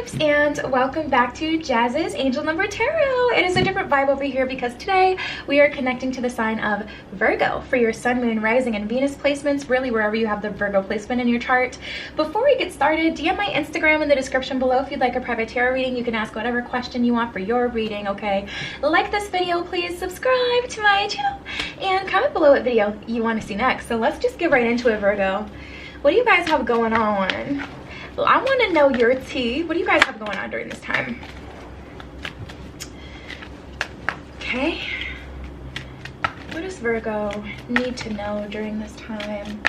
vibes, and welcome back to Jazz's Angel Number Tarot. It is a different vibe over here because today we are connecting to the sign of Virgo for your sun, moon, rising, and Venus placements, really wherever you have the Virgo placement in your chart. Before we get started, DM my Instagram in the description below if you'd like a private tarot reading. You can ask whatever question you want for your reading, okay? Like this video, please subscribe to my channel, and comment below what video you want to see next. So let's just get right into it, Virgo. What do you guys have going on? Well, I want to know your tea. What do you guys have going on during this time? Okay. What does Virgo need to know during this time?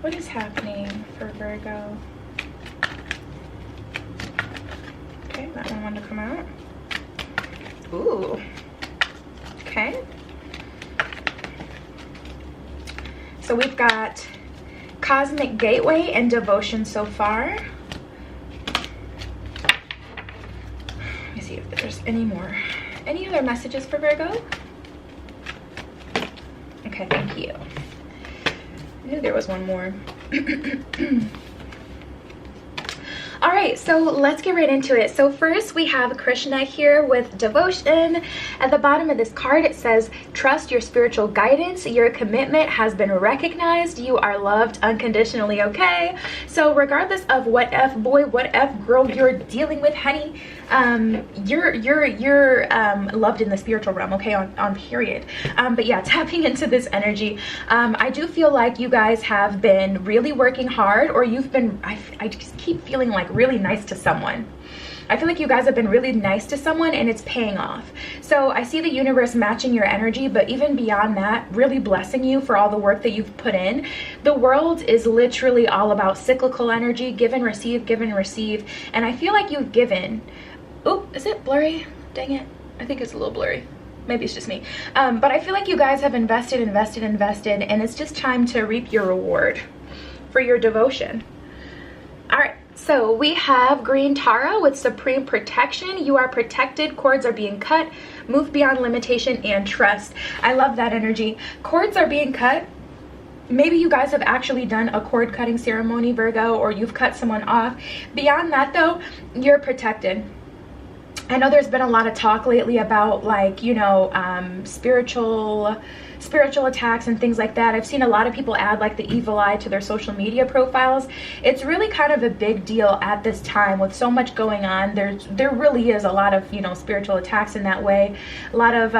What is happening for Virgo? Okay, that one wanted to come out. Ooh. Okay, so we've got Cosmic Gateway and Devotion so far. Let me see if there's any more. Any other messages for Virgo? Okay, thank you. I knew there was one more. All right, so let's get right into it. So first we have Krishna here with Devotion. At the bottom of this card it says, trust your spiritual guidance. Your commitment has been recognized. You are loved unconditionally, okay? So regardless of what F boy, what F girl you're dealing with, honey, you're loved in the spiritual realm, okay, on period. But yeah, tapping into this energy, I do feel like you guys have been really working hard, or you've been, I just keep feeling like really nice to someone. I feel like you guys have been really nice to someone and it's paying off. So I see the universe matching your energy, but even beyond that, really blessing you for all the work that you've put in. The world is literally all about cyclical energy, give and receive, give and receive. And I feel like you've given. Oh, is it blurry? Dang it. I think it's a little blurry. Maybe it's just me. But I feel like you guys have invested, and it's just time to reap your reward for your devotion. All right. So we have Green Tara with Supreme Protection. You are protected. Cords are being cut. Move beyond limitation and trust. I love that energy. Cords are being cut. Maybe you guys have actually done a cord cutting ceremony, Virgo, or you've cut someone off. Beyond that, though, you're protected. I know there's been a lot of talk lately about, like, you know, spiritual attacks and things like that. I've seen a lot of people add like the evil eye to their social media profiles. It's really kind of a big deal at this time with so much going on. There really is a lot of, you know, spiritual attacks in that way. A lot of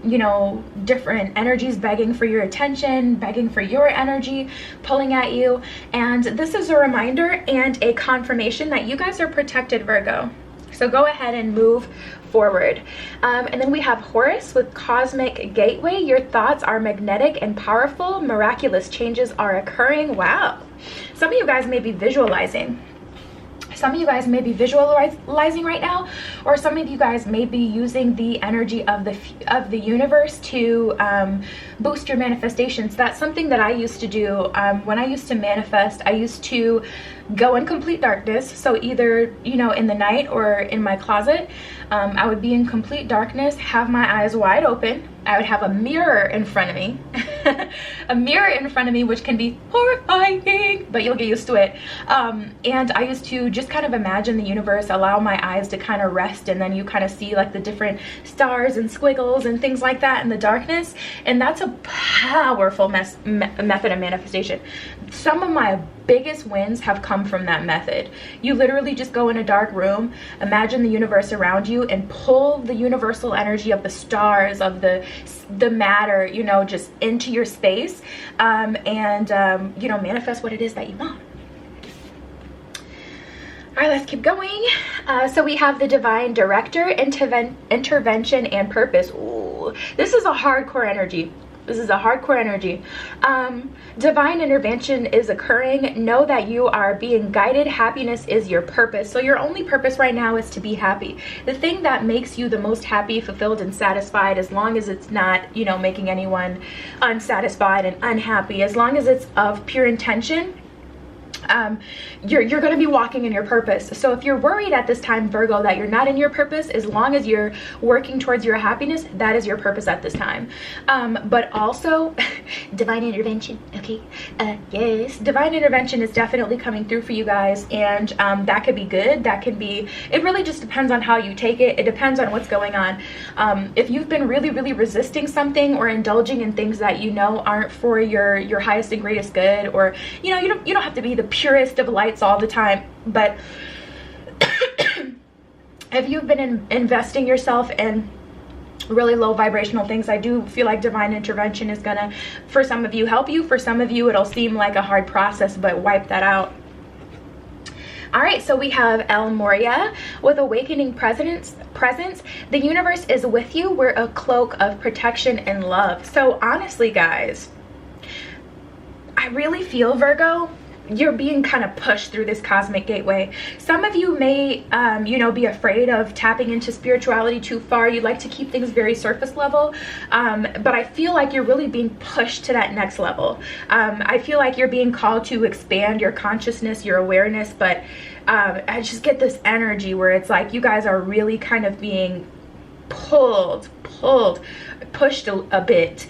you know, different energies begging for your attention, begging for your energy, pulling at you. And this is a reminder and a confirmation that you guys are protected, Virgo. So go ahead and move forward. And then we have Horus with Cosmic Gateway. Your thoughts are magnetic and powerful. Miraculous changes are occurring. Wow. Some of you guys may be visualizing. Some of you guys may be visualizing right now, or some of you guys may be using the energy of the universe to boost your manifestations. That's something that I used to do. When I used to manifest, I used to go in complete darkness. So either, you know, in the night or in my closet, I would be in complete darkness, have my eyes wide open. I would have a mirror in front of me. A mirror in front of me, which can be horrifying, but you'll get used to it. And I used to just kind of imagine the universe, allow my eyes to kind of rest, and then you kind of see like the different stars and squiggles and things like that in the darkness. And that's a powerful method of manifestation. Some of my biggest wins have come from that method. You literally just go in a dark room, imagine the universe around you, and pull the universal energy of the stars, of the matter, you know, just into your space, and you know, manifest what it is that you want. All right, let's keep going. So we have the Divine Director, Intervention and Purpose. Ooh, this is a hardcore energy. This is a hardcore energy. Divine intervention is occurring. Know that you are being guided. Happiness is your purpose. So your only purpose right now is to be happy. The thing that makes you the most happy, fulfilled, and satisfied, as long as it's not, you know, making anyone unsatisfied and unhappy, as long as it's of pure intention, you're going to be walking in your purpose. So if you're worried at this time, Virgo, that you're not in your purpose, as long as you're working towards your happiness, that is your purpose at this time. But also divine intervention. Okay. Yes, divine intervention is definitely coming through for you guys, and that could be good, that can be, it really just depends on how you take it. It depends on what's going on. If you've been really resisting something or indulging in things that you know aren't for your highest and greatest good, or you don't have to be the purest of lights all the time, but if you've been investing yourself in really low vibrational things, I do feel like divine intervention is gonna, for some of you, help you. For some of you, it'll seem like a hard process, but wipe that out. All right, so we have El Moria with awakening presence. The universe is with you. We're a cloak of protection and love. So honestly, guys, I really feel, Virgo, you're being kind of pushed through this cosmic gateway. Some of you may be afraid of tapping into spirituality too far. You like to keep things very surface level, but I feel like you're really being pushed to that next level. I feel like you're being called to expand your consciousness, your awareness, but I just get this energy where it's like you guys are really kind of being pushed a bit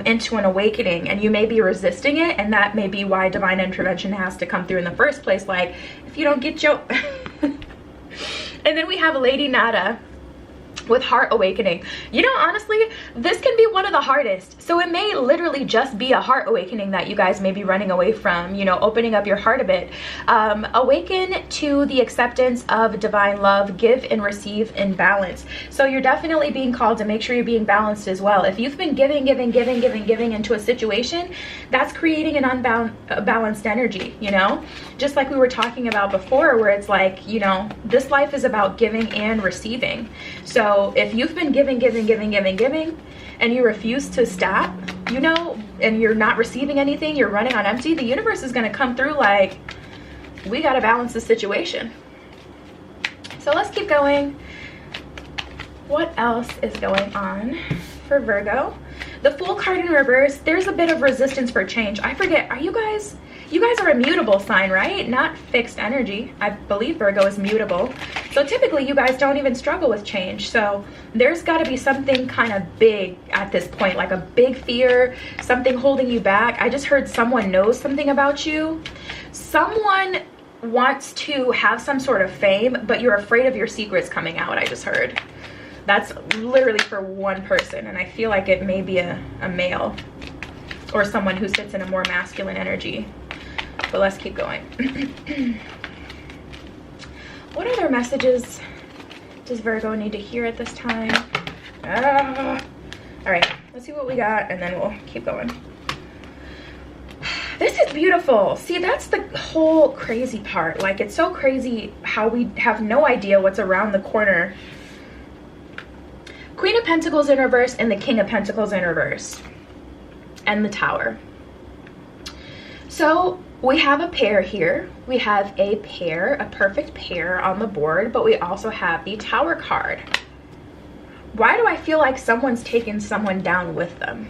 into an awakening, and you may be resisting it, and that may be why divine intervention has to come through in the first place. Like, if you don't get your and then we have Lady Nada with heart awakening. Honestly, this can be one of the hardest. So it may literally just be a heart awakening that you guys may be running away from, opening up your heart a bit. Awaken to the acceptance of divine love, give and receive in balance. So you're definitely being called to make sure you're being balanced as well. If you've been giving into a situation, that's creating an unbalanced energy, just like we were talking about before, where it's like, this life is about giving and receiving. So if you've been giving and you refuse to stop, and you're not receiving anything, you're running on empty, the universe is going to come through like, we got to balance the situation. So let's keep going. What else is going on for Virgo? The Fool card in reverse. There's a bit of resistance for change. I forget, are you guys are a mutable sign, right? Not fixed energy. I believe Virgo is mutable. So typically you guys don't even struggle with change. So there's got to be something kind of big at this point, like a big fear, something holding you back. I just heard someone knows something about you. Someone wants to have some sort of fame, but you're afraid of your secrets coming out, I just heard. That's literally for one person, and I feel like it may be a male or someone who sits in a more masculine energy. But let's keep going. What other messages does Virgo need to hear at this time? All right, let's see what we got, and then we'll keep going. This is beautiful. See, that's the whole crazy part. Like, it's so crazy how we have no idea what's around the corner. Queen of Pentacles in reverse and the King of Pentacles in reverse. And the Tower. So we have a pair here. We have a pair, a perfect pair on the board, but we also have the Tower card. Why do I feel like someone's taking someone down with them?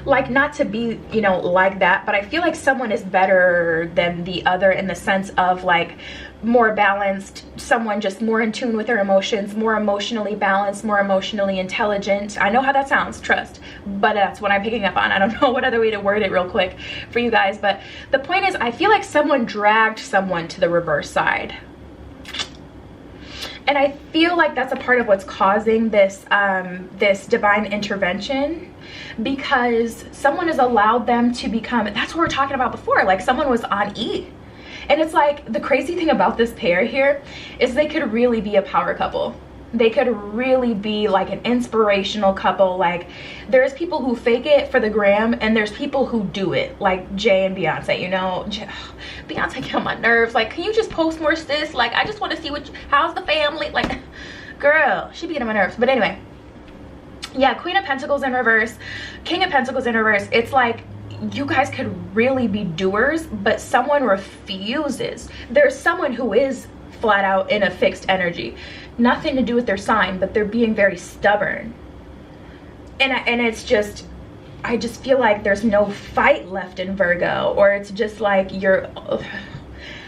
Like, not to be, like that, but I feel like someone is better than the other in the sense of like more balanced, someone just more in tune with their emotions, more emotionally balanced, more emotionally intelligent. I know how that sounds, trust, but that's what I'm picking up on. I don't know what other way to word it real quick for you guys, but the point is, I feel like someone dragged someone to the reverse side. And I feel like that's a part of what's causing this this divine intervention, because someone has allowed them to become, that's what we were talking about before, like someone was on E. And it's like, the crazy thing about this pair here is they could really be a power couple. They could really be like an inspirational couple. Like, there's people who fake it for the gram, and there's people who do it, like Jay and Beyonce. Beyonce get on my nerves. Like, can you just post more, sis? Like, I just want to see how's the family? Like, girl, she be getting on my nerves. But anyway, yeah, Queen of Pentacles in reverse, King of Pentacles in reverse. It's like, you guys could really be doers, but someone refuses. There's someone who is flat out in a fixed energy, nothing to do with their sign, but they're being very stubborn, and it's just, I just feel like there's no fight left in Virgo, or it's just like you're,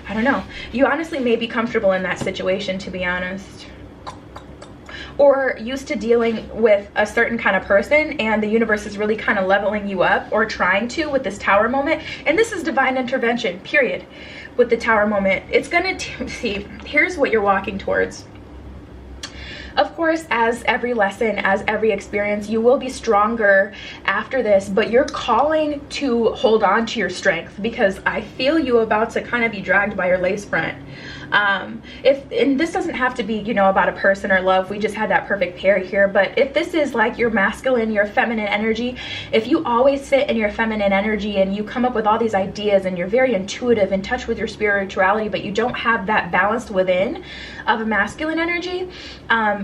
I don't know. You honestly may be comfortable in that situation, to be honest. Or used to dealing with a certain kind of person, and the universe is really kind of leveling you up, or trying to, with this Tower moment. And this is divine intervention, period. With the Tower moment, it's gonna see, here's what you're walking towards. Of course, as every lesson, as every experience, you will be stronger after this, but you're calling to hold on to your strength, because I feel you about to kind of be dragged by your lace front. And this doesn't have to be, you know, about a person or love. We just had that perfect pair here. But if this is like your masculine, your feminine energy, if you always sit in your feminine energy and you come up with all these ideas and you're very intuitive, in touch with your spirituality, but you don't have that balanced within of a masculine energy,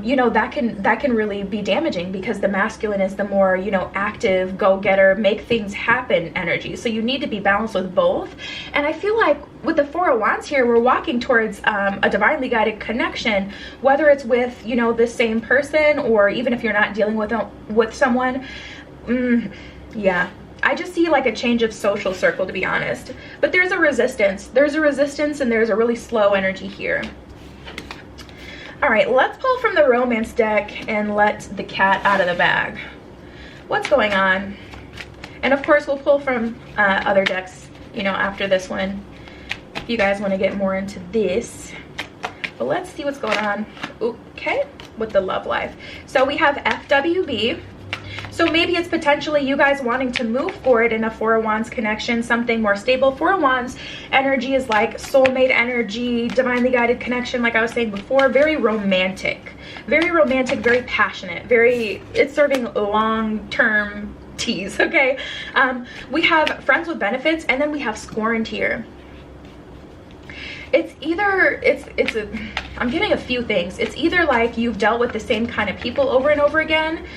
you know, that can really be damaging, because the masculine is the more, you know, active, go-getter, make things happen energy. So you need to be balanced with both. And I feel like with the Four of Wands here, we're walking towards a divinely guided connection, whether it's with, you know, the same person, or even if you're not dealing with someone. Yeah, I just see like a change of social circle, to be honest. But there's a resistance. There's a resistance, and there's a really slow energy here. All right, let's pull from the romance deck and let the cat out of the bag. What's going on? And of course, we'll pull from other decks, you know, after this one, if you guys want to get more into this. But let's see what's going on. Okay, with the love life. So we have FWB. So maybe it's potentially you guys wanting to move forward in a Four of Wands connection, something more stable. Four of Wands energy is like soulmate energy, divinely guided connection, like I was saying before. Very romantic, very passionate, it's serving long-term tease, okay? We have friends with benefits, and then we have scorned here. It's either, I'm getting a few things. It's either like you've dealt with the same kind of people over and over again.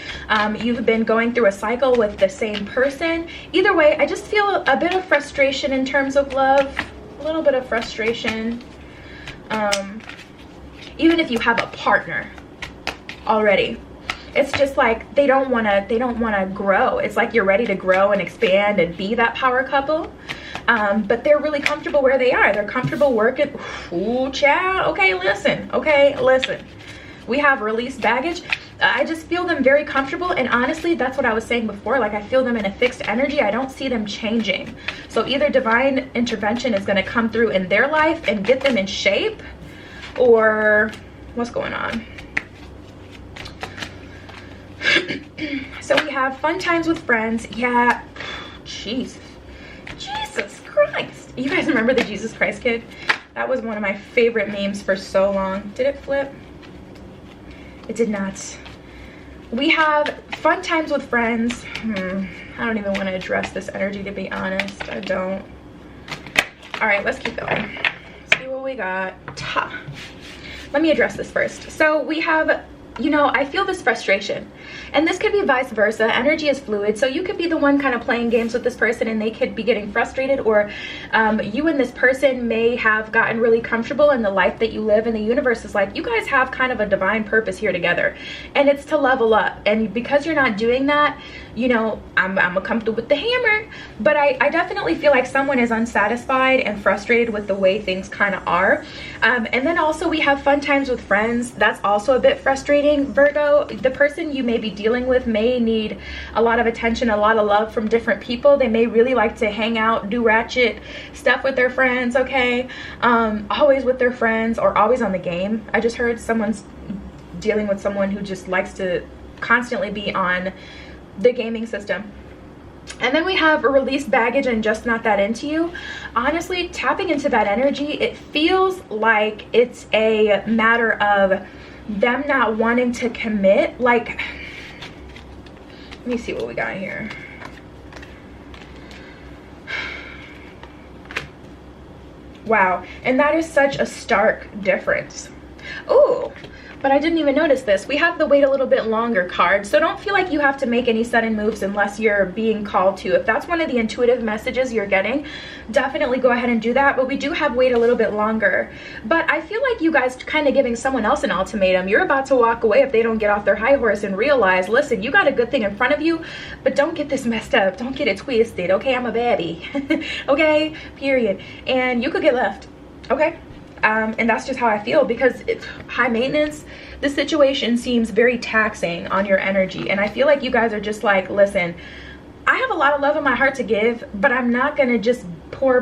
You've been going through a cycle with the same person. Either way, I just feel a bit of frustration in terms of love, a little bit of frustration. Even if you have a partner already, it's just like they don't want to grow. It's like you're ready to grow and expand and be that power couple. But they're really comfortable where they are. They're comfortable working. Ooh, child. Okay, listen. We have released baggage. I just feel them very comfortable. And honestly, that's what I was saying before. Like, I feel them in a fixed energy. I don't see them changing. So either divine intervention is going to come through in their life and get them in shape, or what's going on? So we have fun times with friends. Yeah. Jesus Christ. You guys remember the Jesus Christ kid? That was one of my favorite memes for so long. Did it flip? It did not. We have fun times with friends. I don't even want to address this energy, to be honest. I don't. All right, let's keep going. See what we got. Let me address this first. So we have, you know, I feel this frustration, and this could be vice versa. Energy is fluid, so you could be the one kind of playing games with this person and they could be getting frustrated, or you and this person may have gotten really comfortable in the life that you live, and the universe is like, you guys have kind of a divine purpose here together, and it's to level up. And because you're not doing that, you know, I'm gonna come through with the hammer, but I definitely feel like someone is unsatisfied and frustrated with the way things kind of are. And then also we have fun times with friends. That's also a bit frustrating, Virgo. The person you may be dealing with may need a lot of attention, a lot of love from different people. They may really like to hang out, do ratchet stuff with their friends, okay? Always with their friends, or always on the game. I just heard someone's dealing with someone who just likes to constantly be on the gaming system. And then we have a released baggage and just not that into you. Honestly, tapping into that energy, it feels like it's a matter of them not wanting to commit. Like, let me see what we got here. Wow, and that is such a stark difference. Ooh, But I didn't even notice this. We have the wait a little bit longer card. So don't feel like you have to make any sudden moves unless you're being called to. If that's one of the intuitive messages you're getting, definitely go ahead and do that. But we do have wait a little bit longer. But I feel like you guys kind of giving someone else an ultimatum. You're about to walk away if they don't get off their high horse and realize, listen, you got a good thing in front of you, but don't get this messed up. Don't get it twisted. Okay, I'm a baby. Okay, period. And you could get left. Okay. And that's just how I feel, because it's high maintenance. The situation seems very taxing on your energy, and I feel like you guys are just like, listen, I have a lot of love in my heart to give, but I'm not gonna just pour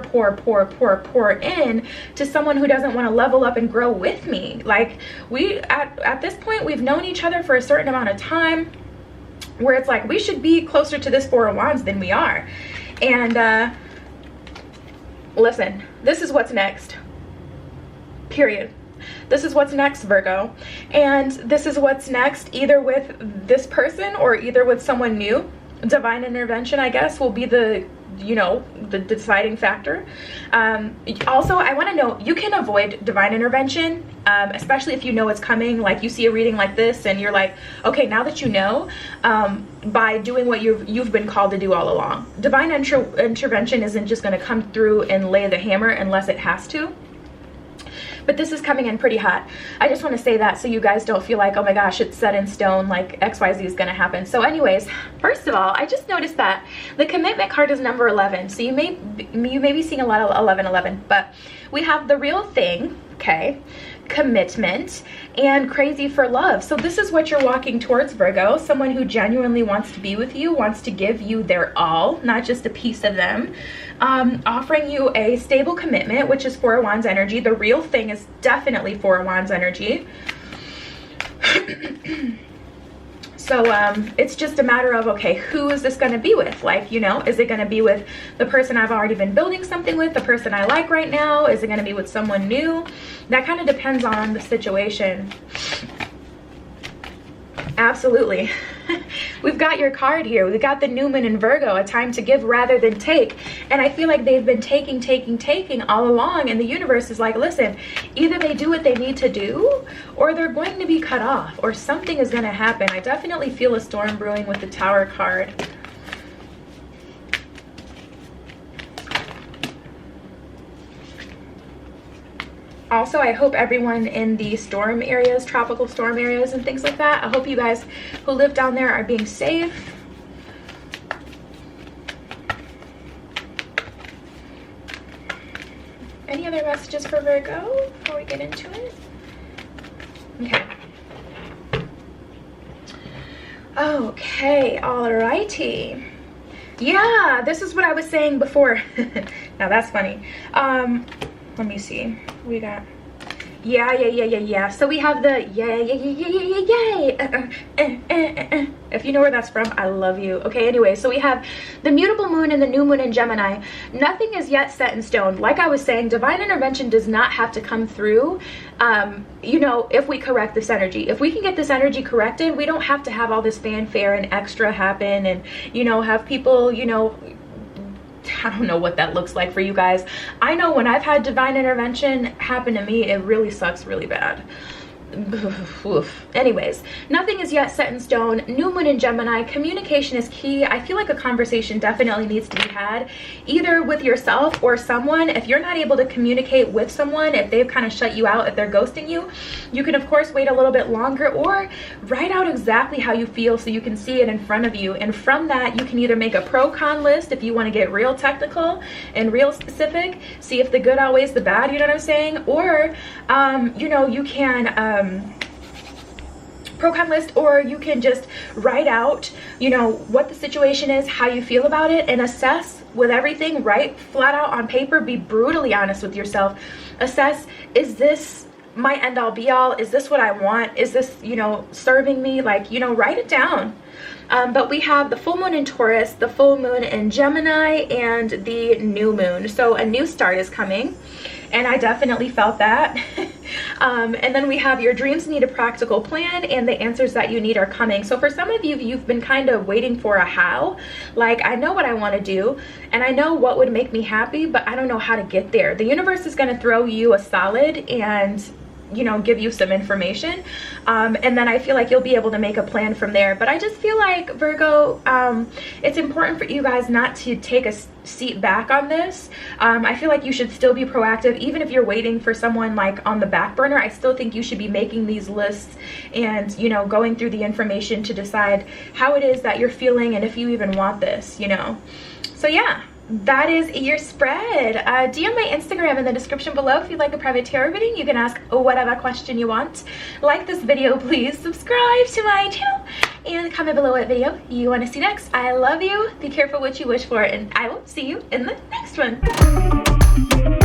in to someone who doesn't want to level up and grow with me. Like, we at this point, we've known each other for a certain amount of time where it's like we should be closer to this Four of Wands than we are. And listen, this is what's next. Period. This is what's next, Virgo. And this is what's next, either with this person or either with someone new. Divine intervention, I guess, will be the, you know, the deciding factor. Also, I want to know, you can avoid divine intervention, especially if you know it's coming. Like, you see a reading like this and you're like, okay, now that you know, by doing what you've been called to do all along. Divine intervention isn't just going to come through and lay the hammer unless it has to. But this is coming in pretty hot. I just want to say that so you guys don't feel like, oh my gosh, it's set in stone, like XYZ is going to happen. So anyways, first of all, I just noticed that the commitment card is number 11. So you may be seeing a lot of 11, but we have the real thing, okay, commitment, and crazy for love. So this is what you're walking towards, Virgo. Someone who genuinely wants to be with you, wants to give you their all, not just a piece of them. Offering you a stable commitment, which is Four of Wands energy. The real thing is definitely Four of Wands energy. So it's just a matter of, okay, who is this going to be with? Like, you know, is it going to be with the person I've already been building something with, the person I like right now? Is it going to be with someone new? That kind of depends on the situation. Absolutely. We've got your card here. We've got the new moon in Virgo, a time to give rather than take. And I feel like they've been taking all along, and the universe is like, listen, either they do what they need to do or they're going to be cut off, or something is going to happen. I definitely feel a storm brewing with the Tower card. Also, I hope everyone in the storm areas, tropical storm areas and things like that, I hope you guys who live down there are being safe. Any other messages for Virgo before we get into it? Okay. Okay, alrighty. Yeah, this is what I was saying before. Now that's funny. Let me see. We got yeah. So we have the yay. If you know where that's from, I love you. Okay, anyway, so we have the mutable moon and the new moon in Gemini. Nothing is yet set in stone. Like I was saying, divine intervention does not have to come through, you know, if we correct this energy. If we can get this energy corrected, we don't have to have all this fanfare and extra happen and, you know, have people, you know, I don't know what that looks like for you guys. I know when I've had divine intervention happen to me, it really sucks really bad. Anyways, nothing is yet set in stone. New moon in Gemini. Communication is key. I feel like a conversation definitely needs to be had, either with yourself or someone. If you're not able to communicate with someone, if they've kind of shut you out, if they're ghosting you, you can of course wait a little bit longer, or write out exactly how you feel so you can see it in front of you. And from that, you can either make a pro-con list if you want to get real technical and real specific, see if the good outweighs the bad, you know what I'm saying? Or you know, you can pro-con list, or you can just write out, you know, what the situation is, how you feel about it, and assess with everything, right, flat out on paper. Be brutally honest with yourself. Assess, is this my end all be all? Is this what I want? Is this, you know, serving me? Like, you know, write it down. But we have the full moon in Taurus, the full moon in Gemini, and the new moon. So a new start is coming, and I definitely felt that. And then we have your dreams need a practical plan, and the answers that you need are coming. So for some of you, you've been kind of waiting for a how. Like, I know what I want to do, and I know what would make me happy, but I don't know how to get there. The universe is going to throw you a solid, and you know, give you some information, and then I feel like you'll be able to make a plan from there. But I just feel like, Virgo, it's important for you guys not to take a seat back on this. I feel like you should still be proactive, even if you're waiting for someone like on the back burner. I still think you should be making these lists and, you know, going through the information to decide how it is that you're feeling and if you even want this, you know. So yeah, that is your spread. DM my Instagram in the description below if you'd like a private tarot reading. You can ask whatever question you want. Like this video, please. Subscribe to my channel and comment below what video you want to see next. I love you. Be careful what you wish for, and I will see you in the next one.